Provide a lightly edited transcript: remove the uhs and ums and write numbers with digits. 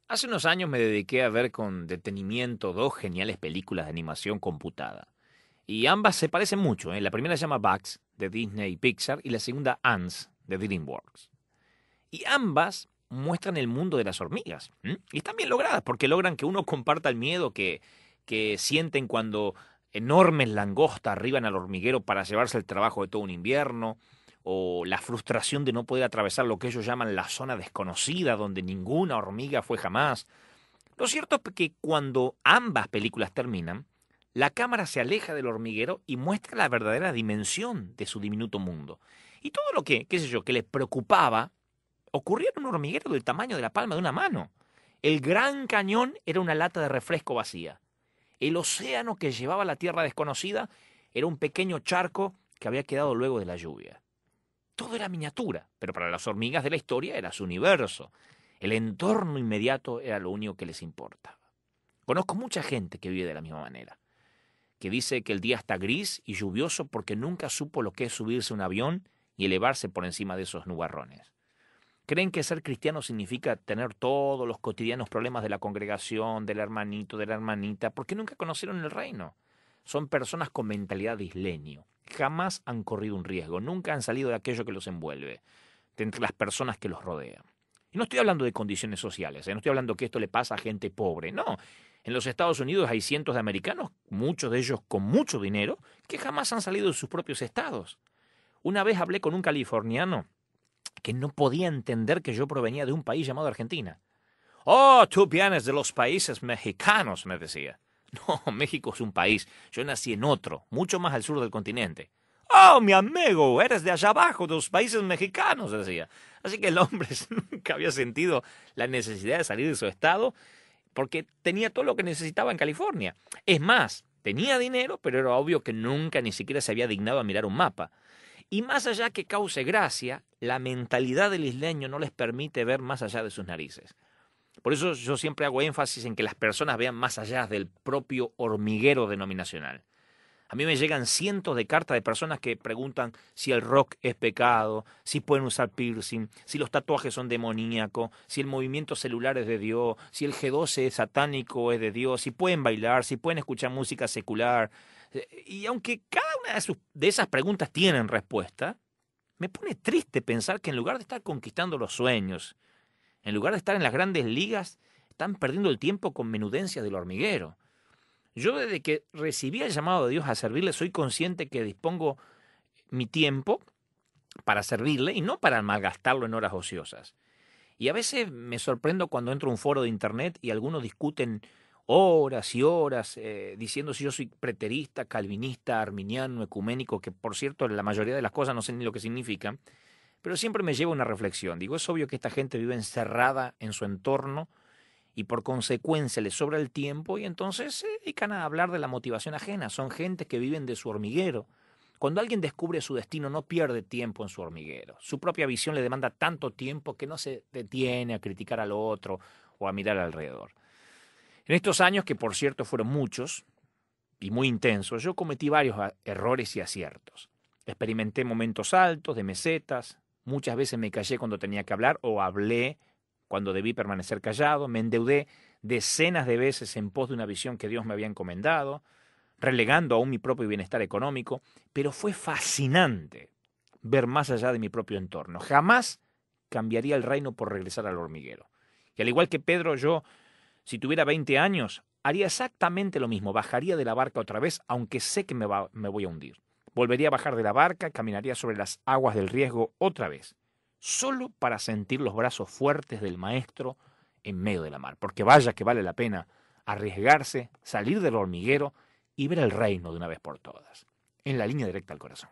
Hace unos años me dediqué a ver con detenimiento dos geniales películas de animación computada. Y ambas se parecen mucho, ¿eh? La primera se llama Bugs, de Disney y Pixar, y la segunda Ants, de DreamWorks. Y ambas muestran el mundo de las hormigas. ¿M? Y están bien logradas, porque logran que uno comparta el miedo que sienten cuando enormes langostas arriban al hormiguero para llevarse el trabajo de todo un invierno, o la frustración de no poder atravesar lo que ellos llaman la zona desconocida, donde ninguna hormiga fue jamás. Lo cierto es que cuando ambas películas terminan, la cámara se aleja del hormiguero y muestra la verdadera dimensión de su diminuto mundo. Y todo lo que, qué sé yo, que les preocupaba, ocurría en un hormiguero del tamaño de la palma de una mano. El Gran Cañón era una lata de refresco vacía. El océano que llevaba a la tierra desconocida era un pequeño charco que había quedado luego de la lluvia. Todo era miniatura, pero para las hormigas de la historia era su universo. El entorno inmediato era lo único que les importaba. Conozco mucha gente que vive de la misma manera, que dice que el día está gris y lluvioso porque nunca supo lo que es subirse a un avión y elevarse por encima de esos nubarrones. Creen que ser cristiano significa tener todos los cotidianos problemas de la congregación, del hermanito, de la hermanita, porque nunca conocieron el reino. Son personas con mentalidad de isleño. Jamás han corrido un riesgo, nunca han salido de aquello que los envuelve, de entre las personas que los rodean. Y no estoy hablando de condiciones sociales, no estoy hablando que esto le pasa a gente pobre, no. En los Estados Unidos hay cientos de americanos, muchos de ellos con mucho dinero, que jamás han salido de sus propios estados. Una vez hablé con un californiano que no podía entender que yo provenía de un país llamado Argentina. Oh, tú vienes de los países mexicanos, me decía. No, México es un país. Yo nací en otro, mucho más al sur del continente. Oh, mi amigo, eres de allá abajo, de los países mexicanos, decía. Así que el hombre nunca había sentido la necesidad de salir de su estado porque tenía todo lo que necesitaba en California. Es más, tenía dinero, pero era obvio que nunca ni siquiera se había dignado a mirar un mapa. Y más allá que cause gracia, la mentalidad del isleño no les permite ver más allá de sus narices. Por eso yo siempre hago énfasis en que las personas vean más allá del propio hormiguero denominacional. A mí me llegan cientos de cartas de personas que preguntan si el rock es pecado, si pueden usar piercing, si los tatuajes son demoníacos, si el movimiento celular es de Dios, si el G12 es satánico o es de Dios, si pueden bailar, si pueden escuchar música secular. Y aunque cada una de esas preguntas tienen respuesta, me pone triste pensar que en lugar de estar conquistando los sueños, en lugar de estar en las grandes ligas, están perdiendo el tiempo con menudencias del hormiguero. Yo desde que recibí el llamado de Dios a servirle, soy consciente que dispongo mi tiempo para servirle y no para malgastarlo en horas ociosas. Y a veces me sorprendo cuando entro a un foro de internet y algunos discuten horas y horas diciendo si yo soy preterista, calvinista, arminiano, ecuménico, que por cierto la mayoría de las cosas no sé ni lo que significan, pero siempre me lleva a una reflexión. Digo, es obvio que esta gente vive encerrada en su entorno y por consecuencia les sobra el tiempo y entonces se dedican a hablar de la motivación ajena. Son gente que viven de su hormiguero. Cuando alguien descubre su destino no pierde tiempo en su hormiguero. Su propia visión le demanda tanto tiempo que no se detiene a criticar al otro o a mirar alrededor. En estos años, que por cierto fueron muchos y muy intensos, yo cometí varios errores y aciertos. Experimenté momentos altos, de mesetas, muchas veces me callé cuando tenía que hablar o hablé cuando debí permanecer callado, me endeudé decenas de veces en pos de una visión que Dios me había encomendado, relegando aún mi propio bienestar económico, pero fue fascinante ver más allá de mi propio entorno. Jamás cambiaría el reino por regresar al hormiguero. Y al igual que Pedro, yo, si tuviera 20 años, haría exactamente lo mismo, bajaría de la barca otra vez, aunque sé que me voy a hundir. Volvería a bajar de la barca, caminaría sobre las aguas del riesgo otra vez, solo para sentir los brazos fuertes del maestro en medio de la mar, porque vaya que vale la pena arriesgarse, salir del hormiguero y ver el reino de una vez por todas, en la línea directa al corazón.